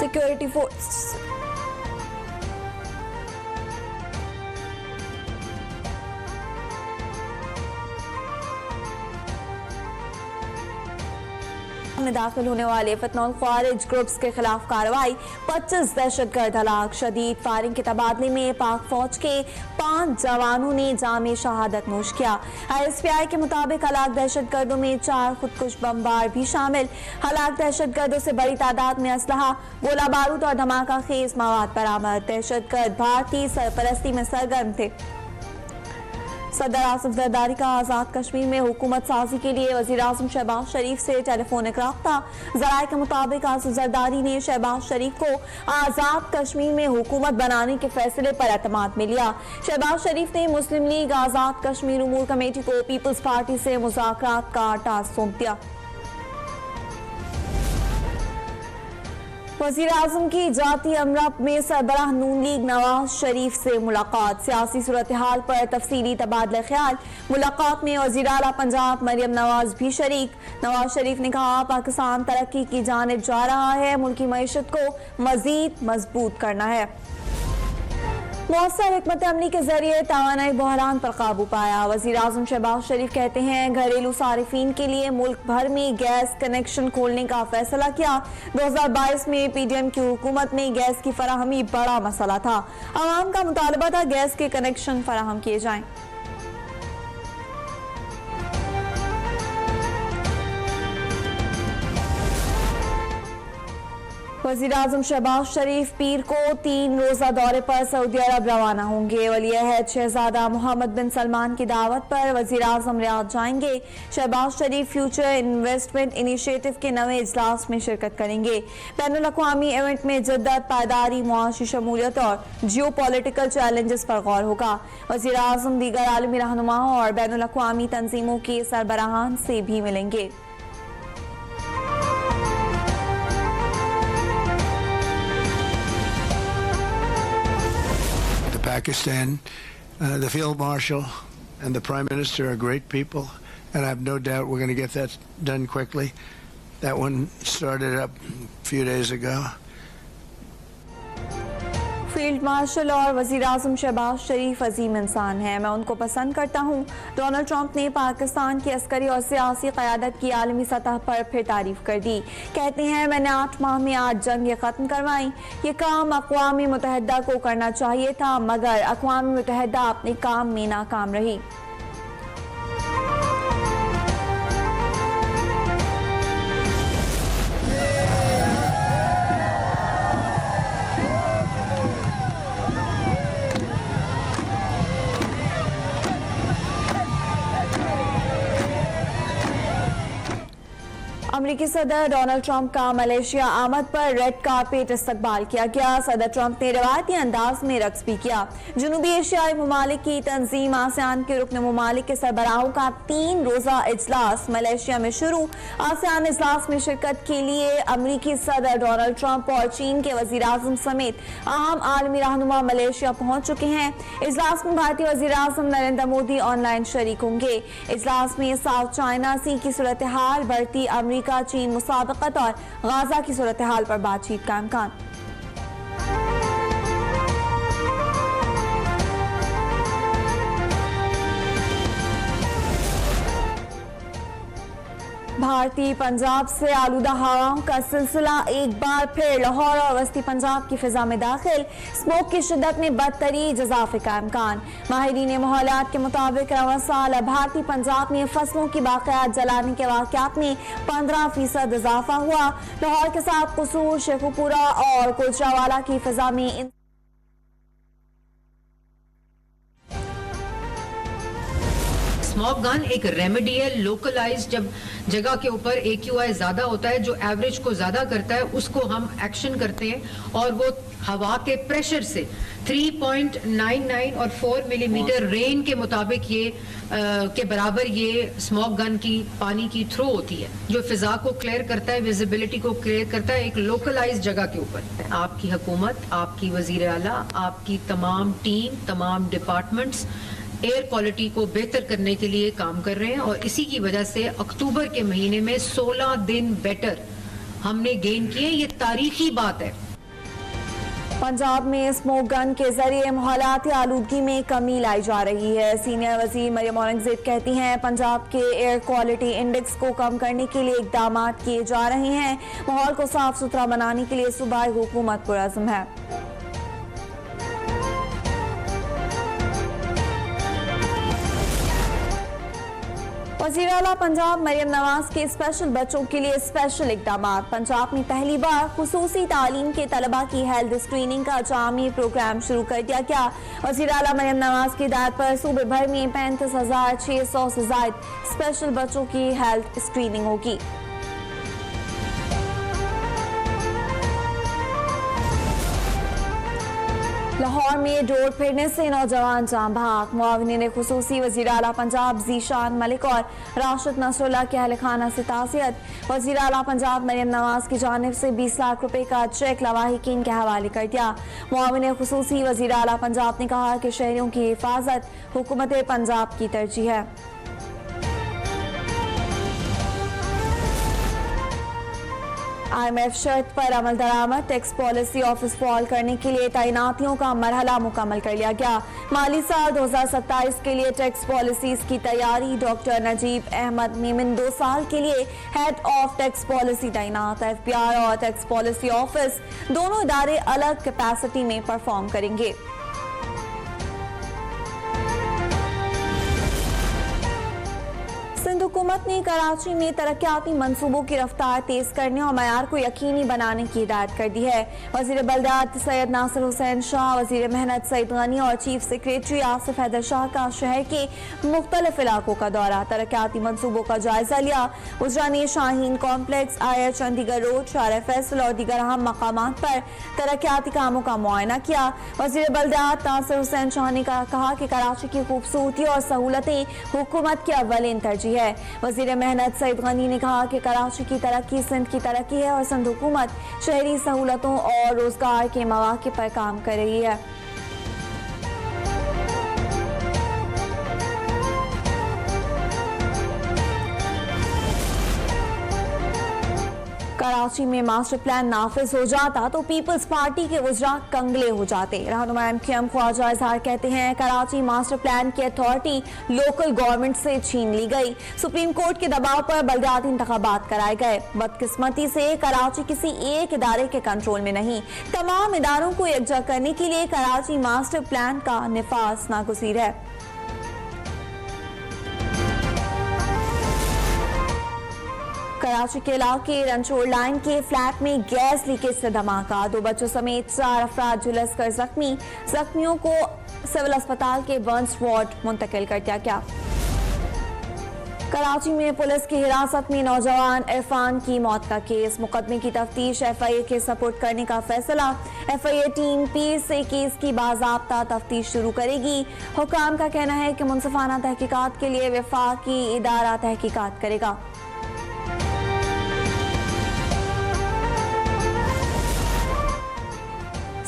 Security force. में दाखिल होने वाले फतनौल ख्वारिज ग्रुप्स के खिलाफ कार्रवाई, 25 दहशतगर्द हलाक। शदीद फायरिंग के तबादले में पाक फौज के 5 जवानों ने जामे शहादत नोश किया। ISPI के मुताबिक हलाक दहशतगर्दों में 4 खुदकुश बमबार भी शामिल। हलाक दहशतगर्दों से बड़ी तादाद में असलहा, गोला बारूद और धमाका खेज मवाद बरामद। दहशतगर्द भारतीय सरपरस्ती में सरगर्म थे। सदर आसिफ जरदारी का आज़ाद कश्मीर में हुकूमत साजी के लिए वज़ीर आज़म शहबाज शरीफ से टेलीफोनिक राब्ता। ज़राए के मुताबिक आसिफ जरदारी ने शहबाज शरीफ को आज़ाद कश्मीर में हुकूमत बनाने के फैसले पर एतमाद में लिया। शहबाज शरीफ ने मुस्लिम लीग आज़ाद कश्मीर उमूर कमेटी को पीपल्स पार्टी से मुज़ाकरात का टास्क सौंप दिया। वज़ीर आज़म की जाती अमरा में सरबराह नून लीग नवाज शरीफ से मुलाकात। सियासी सूरत हाल पर तफसीली तबादला ख्याल। मुलाकात में वज़ीर आला पंजाब मरियम नवाज भी शरीक। नवाज शरीफ ने कहा, पाकिस्तान तरक्की की जानिब जा रहा है, मुल्की मईशत को मजीद मजबूत करना है। मौसर हिकमत अमली के जरिए तवानाई बहरान पर काबू पाया। वज़ीर आज़म शहबाज शरीफ कहते हैं, घरेलू सारिफीन के लिए मुल्क भर में गैस कनेक्शन खोलने का फैसला किया। 2022 में PDM की हुकूमत में गैस की फराहमी बड़ा मसला था। आवाम का मुतालबा था गैस के कनेक्शन फराहम किए जाएं। वज़ीर आज़म शहबाज शरीफ पीर को 3 रोज़ा दौरे पर सऊदी अरब रवाना होंगे। वली अहद शहजादा मोहम्मद बिन सलमान की दावत पर वज़ीर आज़म रियाद जाएंगे। शहबाज शरीफ फ्यूचर इन्वेस्टमेंट इनिशिएटिव के नए इजलास में शिरकत करेंगे। बैनुल अक़वामी इवेंट में जिद्दत, पायदारी, मुआशी शमूलियत और जियो पॉलिटिकल चैलेंजेस पर गौर होगा। वज़ीर आज़म दीगर आलमी रहनुमाओं और बैनुल अक़वामी तंजीमों के सरबराहान से भी मिलेंगे। Pakistan, the Field Marshal and the Prime Minister are great people, and I have no doubt we're going to get that done quickly. That one started up a few days ago. Field marshal और वज़ीर आज़म शहबाज शरीफ अजीम इंसान हैं, मैं उनको पसंद करता हूँ। Donald Trump ने पाकिस्तान की अस्करी और सियासी क़यादत की आलमी सतह पर फिर तारीफ कर दी। कहते हैं, मैंने 8 माह में 8 जंगें ख़त्म करवाई। ये काम अक़वाम मुत्तहिदा को करना चाहिए था, मगर अक़वाम मुत्तहिदा अपने काम में नाकाम रही। अमेरिकी सदर डोनाल्ड ट्रंप का मलेशिया आमद पर रेड कारपेट इस्तकबाल किया गया। सदर ट्रंप ने रवायती अंदाज में रक्स भी किया। जनूबी एशियाई ममालिक की तंजीम आसियान के रुकन ममालिक के सरबराहों का 3 रोज़ा इजलास मलेशिया में शुरू। आसियान इजलास में शिरकत के लिए अमेरिकी सदर डोनाल्ड ट्रंप और चीन के वज़ीर आज़म समेत अहम आलमी रहनुमा मलेशिया पहुंच चुके हैं। इजलास में भारतीय वज़ीर आज़म नरेंद्र मोदी ऑनलाइन शरीक होंगे। इजलास में साउथ चाइना सी की सूरत हाल, बढ़ती अमेरिका चीन मुसाबकत और गाजा की सूरत हाल पर बातचीत का इम्कान। भारतीय पंजाब से आलूदा हवाओं का सिलसिला एक बार फिर लाहौर और वस्ती पंजाब की फिजा में दाखिल। स्मोक की शिद्दत में बदतरीज इजाफे का इम्कान। माहिरीन माहौलियात के मुताबिक रवां साल भारतीय पंजाब में फसलों की बाक़ियात जलाने के वाक़यात में 15% इजाफा हुआ। लाहौर के साथ कसूर, शेखुपुरा और गुजरावाला की फिजा में स्मॉग गन एक रेमेडियल लोकलाइज, जब जगह के ऊपर AQI ज्यादा होता है जो एवरेज को ज्यादा करता है, उसको हम एक्शन करते हैं और वो हवा के प्रेशर से 3.99 और 4 मिलीमीटर रेन के मुताबिक ये के बराबर ये स्मॉग गन की पानी की थ्रो होती है, जो फिजा को क्लियर करता है, विजिबिलिटी को क्लियर करता है एक लोकलाइज जगह के ऊपर। आपकी हुकूमत, आपकी वजीर आला, आपकी तमाम टीम, तमाम डिपार्टमेंट्स एयर क्वालिटी को बेहतर करने के लिए काम कर रहे हैं और इसी की वजह से अक्टूबर के महीने में 16 दिन बेटर हमने गेन किए। ये तारीखी बात है। पंजाब में स्मोक गन के जरिए माहौलियाती आलूदगी में कमी लाई जा रही है। सीनियर वजीर मरियम औरंगजेब कहती हैं पंजाब के एयर क्वालिटी इंडेक्स को कम करने के लिए इकदाम किए जा रहे हैं। माहौल को साफ सुथरा बनाने के लिए सूबाई हुकूमत पुरअज़्म है। वज़ीर आला पंजाब मरियम नवाज के स्पेशल बच्चों के लिए स्पेशल इकदाम। पंजाब में पहली बार खुसूसी तालीम के तलबा की हेल्थ स्क्रीनिंग का जामी प्रोग्राम शुरू कर दिया गया। वज़ीर आला मरियम नवाज की हिदायत पर सूबे भर में 35,600 से ज्यादा स्पेशल बच्चों की हेल्थ स्क्रीनिंग होगी। लाहौर में डोर फिरने से नौजवान जान भाग। मुआविन खुसूसी वज़ीर आला पंजाब ज़ीशान मलिक और राशिद नसरुल्लाह के अहल खाना से ताज़ियत। वज़ीर आला पंजाब मरियम नवाज की जानिब से 20 लाख रुपए का चेक लवाहिकीन के हवाले कर दिया। मुआविन खुसूसी वज़ीर आला पंजाब ने कहा कि शहरियों की हिफाजत हुकूमत पंजाब की तरजीह है। IMF शर्त पर अमल दरामद। टैक्स पॉलिसी ऑफिस फॉल करने के लिए तैनातियों का मरहला मुकम्मल कर लिया गया। माली साल 2027 के लिए टैक्स पॉलिसीज की तैयारी। डॉक्टर नजीब अहमद मीमिन 2 साल के लिए हेड ऑफ टैक्स पॉलिसी तैनात। FPR और टैक्स पॉलिसी ऑफिस दोनों इदारे अलग कैपेसिटी में परफॉर्म करेंगे। सिंध हुकूमत ने कराची में तरक्याती मंसूबों की रफ्तार तेज करने और मयार को यकीनी बनाने की हिदायत कर दी है। वजीर बल्दियात सैयद नासिर हुसैन शाह, वजीर मेहनत सईद गनी और चीफ सेक्रेटरी आसिफ हैदर शाह का शहर के मुख्तलिफ इलाकों का दौरा, तरक्याती मंसूबों का जायजा लिया। वज़रा ने Shaheen complex, IH Chandigarh road, शार फैसल और दीगर अहम मकामात पर तरक्याती कामों का मुआयना किया। वजीर बल्दियात नासिर हुसैन शाह ने कहा कि कराची की खूबसूरती और सहूलतें हुकूमत की अव्वलीन तरजीह है। वजीर मेहनत सईद गनी ने कहा कि कराची की तरक्की सिंध की तरक्की है और सिंध हुकूमत शहरी सहूलतों और रोजगार के मौके पर काम कर रही है। कराची में मास्टर प्लान नाफिज हो जाता तो पीपल्स पार्टी के वज़रा कंगले हो जाते। रहनुमा MQM ख्वाजा इजहार कहते हैं कराची मास्टर प्लान की अथॉरिटी लोकल गवर्नमेंट से छीन ली गई। सुप्रीम कोर्ट के दबाव पर बलदियाती इंतखाबात कराए गए। बदकिस्मती से कराची किसी एक इदारे के कंट्रोल में नहीं, तमाम इदारों को यकजा करने के लिए कराची मास्टर प्लान का निफाज नागुज़ीर है। कराची के इलाके रंचोड़ लाइन के फ्लैट में गैस लीकेज से धमाका। 2 बच्चों समेत 4 अफराद झुलस कर जख्मी। जख्मियों को सिविल अस्पताल के बर्न्स वार्ड मुंतकिल कर दिया गया। कराची में पुलिस की हिरासत में नौजवान इरफान की मौत का केस, मुकदमे की तफ्तीश FIA के सपुर्द करने का फैसला। FIA टीम पीर से केस की बाज़ाब्ता तफ्तीश शुरू करेगी। हुकाम का कहना है कि मुनसिफाना तहकीकात के लिए वफाकी इदारा तहकीकात करेगा।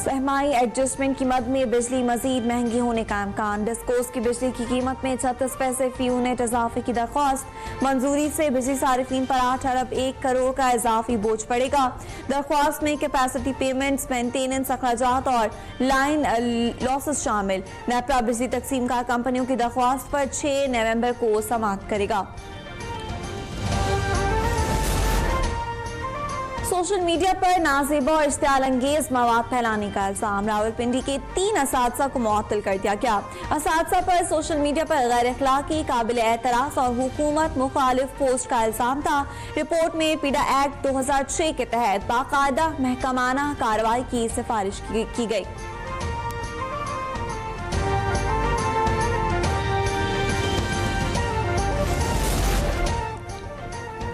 सहमाई एडजस्टमेंट की मद में बिजली मजीद महंगी होने का इम्कान। डिस्कोस की बिजली की कीमत में 36 पैसे फी यूनिट इजाफे की दरख्वास्त। मंजूरी से बिजली सारिफीन पर 8 अरब 1 करोड़ का इजाफी बोझ पड़ेगा। दरख्वास्त में कैपेसिटी पेमेंट्स, मेंटेनेंस अखराजात और लाइन लॉसेस शामिल। नेपरा बिजली तकसीम कार कंपनियों की दरख्वास्त पर 6 नवंबर को समाअत करेगा। सोशल मीडिया पर नाज़ेबा और इश्तियाल अंगेज मवाद फैलाने का इल्जाम। रावलपिंडी के 3 असातिज़ा को मुअत्तल कर दिया गया। असातिज़ा पर सोशल मीडिया पर गैर अखलाकी, काबिल एतराज़ और हुकूमत मुखालिफ पोस्ट का इल्जाम था। रिपोर्ट में पीडा एक्ट 2006 के तहत बाकायदा महकमाना कार्रवाई की सिफारिश की गई।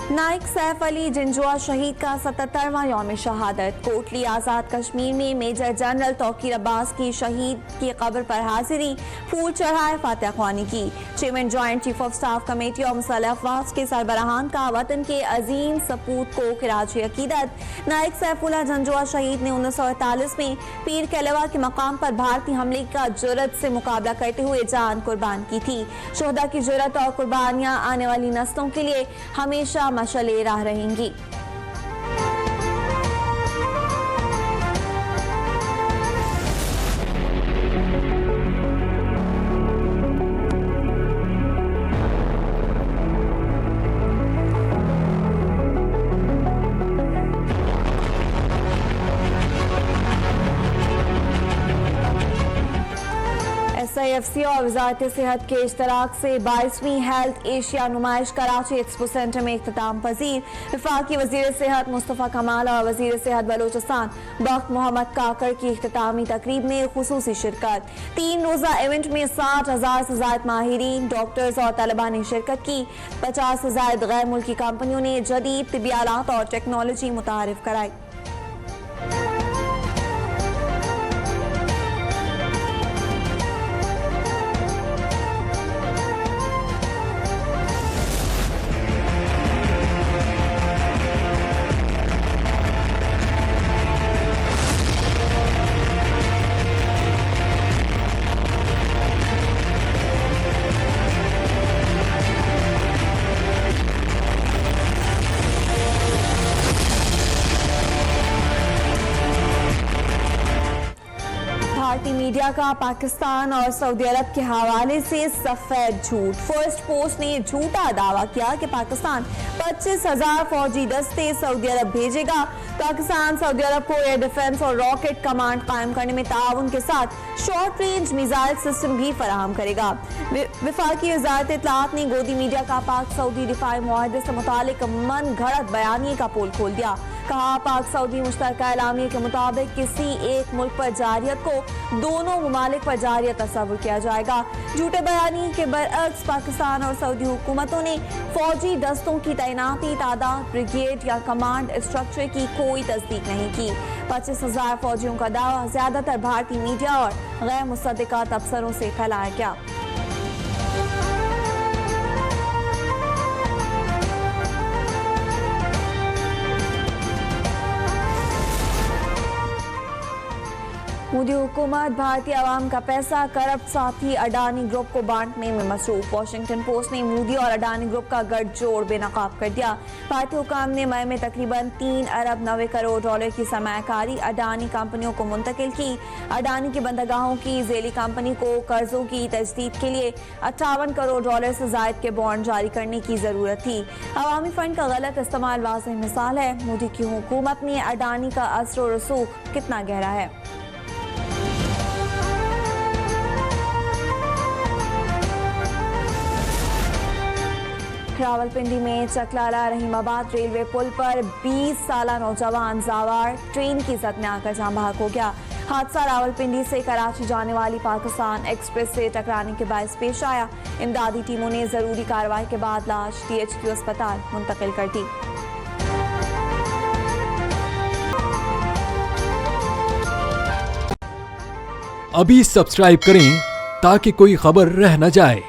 नाइक सैफ अली जिंजुआ शहीद का 77वां यौम शहादत। कोटली आज़ाद कश्मीर में मेजर जनरल तौकीर अब्बास की शहीद की कब्र पर हाजिरी, फूल चढ़ाए, फातिहा ख्वानी की। Chairman joint chief of staff committee और मुसल्लह अफवाज के सरबराहान का वतन के अजीम सपूत को खिराज अकीदत। नाइक सैफुल्लाह जिंजुआ शहीद ने 1948 में पीर कैलवा के मकाम पर भारतीय हमले का जुर्रत से मुकाबला करते हुए जान कुर्बान की थी। शोहदा की जुर्रत और कुर्बानियां आने वाली नस्लों के लिए हमेशा मशअले राह रहेंगी। KFC और वजारत सेहत के इश्तराक से 22वीं हेल्थ एशिया नुमाइश कराची एक्सपो सेंटर में इख्तिताम पजीर। वफाकी वजीर सेहत मुस्तफ़ा कमाल और वजीर सेहत बलोचिस्तान बख्त मोहम्मद काकर की इख्तितामी तकरीब में खुसूसी शिरकत। 3 रोज़ा इवेंट में 60,000 से ज़ायद माहिरीन, डॉक्टर्स और तलबा ने शिरकत की। 50 से ज़ायद गैर मुल्की कंपनियों ने जदीद तिब्बी आलात और टेक्नोलॉजी मुतारिफ कराई। भारतीय मीडिया का पाकिस्तान और सऊदी अरब के हवाले से सफेद झूठ। फर्स्ट पोस्ट ने झूठा दावा किया कि पाकिस्तान 25,000 फौजी दस्ते सऊदी अरब भेजेगा। पाकिस्तान सऊदी अरब को एयर डिफेंस और रॉकेट कमांड कायम करने में ताउन के साथ शॉर्ट रेंज मिसाइल सिस्टम भी फराहम करेगा। वफाकी वजारत इत्तलाआत ने गोदी मीडिया का पाक सऊदी दिफाई मुआहदे से मुतालिक मन घड़त बयानी का पोल खोल दिया। कहा, पाक सऊदी मुश्तरका एलामिया के मुताबिक किसी एक मुल्क पर जारियत को दोनों मुमालिक पर जारियत तस्वुर किया जाएगा। झूठे बयानी के बरअक्स पाकिस्तान और सऊदी हुकूमतों ने फौजी दस्तों की तैनाती, तादाद, ब्रिगेड या कमांड स्ट्रक्चर की कोई तस्दीक नहीं की। 25,000 फौजियों का दावा ज्यादातर भारतीय मीडिया और गैर मुसद्दिकात अफसरों से फैलाया गया। मोदी हुकूमत भारतीय आवाम का पैसा करप्ट साथी अडानी ग्रुप को बांटने में मसरूफ। वॉशिंगटन पोस्ट ने मोदी और अडानी ग्रुप का गठजोड़ बेनकाब कर दिया। भारतीय हुकाम ने मई में तकरीबन 3 अरब 90 करोड़ डॉलर की सरमायाकारी अडानी कंपनियों को मुंतकिल की। अडानी की बंदरगाहों की झेली कंपनी को कर्जों की तजदीद के लिए 58 करोड़ डॉलर से जायद के बॉन्ड जारी करने की जरूरत थी। अवामी फंड का गलत इस्तेमाल वाज़ेह मिसाल है। मोदी की हुकूमत में अडानी का असर और रसूख कितना गहरा है। रावलपिंडी में चकलाला रहीमाबाद रेलवे पुल पर 20 साला नौजवान जावार ट्रेन की जद में आकर जान बहक हो गया। हादसा रावलपिंडी से कराची जाने वाली पाकिस्तान एक्सप्रेस से टकराने के बायस पेश आया। इमदादी टीमों ने जरूरी कार्रवाई के बाद लाश THQ अस्पताल मुंतकिल कर दी। अभी सब्सक्राइब करें ताकि कोई खबर रह न जाए।